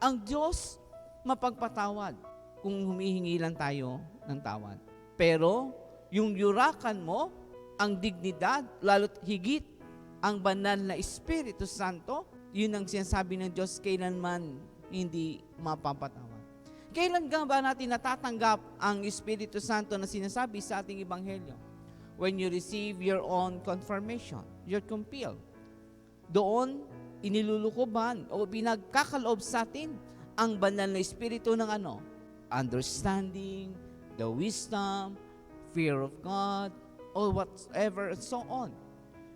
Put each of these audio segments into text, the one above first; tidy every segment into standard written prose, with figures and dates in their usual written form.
Ang Diyos mapagpatawad kung humihingi lang tayo ng tawad. Pero yung yurakan mo, ang dignidad, lalo't higit ang banal na Espiritu Santo, yun ang sinasabi ng Diyos, kailanman hindi mapapatawad. Kailan nga ba natin natatanggap ang Espiritu Santo na sinasabi sa ating Ebanghelyo? When you receive your own confirmation, you're compelled. Doon, inilulukoban o pinagkakaloob sa atin ang banal na Espiritu ng understanding, the wisdom, fear of God, or whatever, and so on.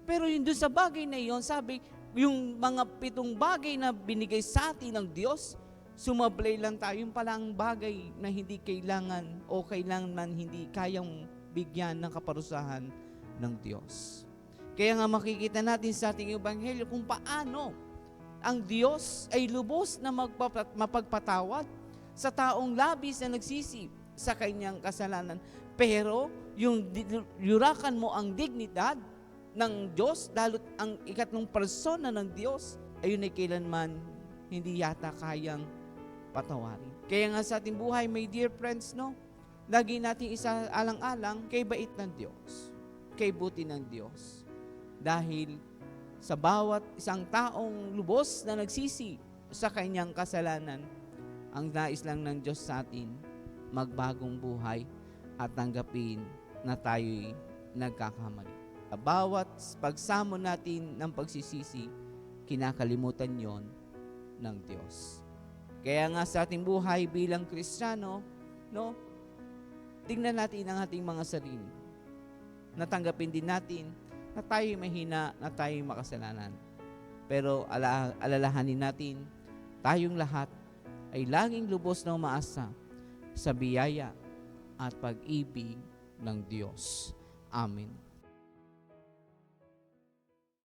Pero yun doon sa bagay na yun, sabi, yung mga 7 bagay na binigay sa atin ng Diyos, sumablay lang tayo, yung palang bagay na hindi kailangan o kailangan hindi kayang bigyan ng kaparusahan ng Diyos. Kaya nga makikita natin sa ating Ebanghelyo kung paano ang Diyos ay lubos na mapagpatawad sa taong labis na nagsisi sa kanyang kasalanan. Pero yung yurakan mo ang dignidad ng Diyos, lalo't ang ikatlong persona ng Diyos, ayun ay kailanman hindi yata kayang patawarin. Kaya nga sa ating buhay, my dear friends, lagi natin isaalang-alang kay bait ng Diyos, kay buti ng Diyos. Dahil sa bawat isang taong lubos na nagsisi sa kanyang kasalanan, ang nais lang ng Diyos sa atin, magbagong buhay at tanggapin na tayo'y nagkakamali. Bawat pagsamo natin ng pagsisisi, kinakalimutan yon ng Diyos. Kaya nga sa ating buhay bilang Kristiyano, tingnan natin ang ating mga sarili. Natanggapin din natin na tayo'y mahina, na tayo'y makasalanan. Pero alalahanin natin, tayong lahat ay laging lubos na umaasa sa biyaya at pag-ibig ng Diyos. Amen.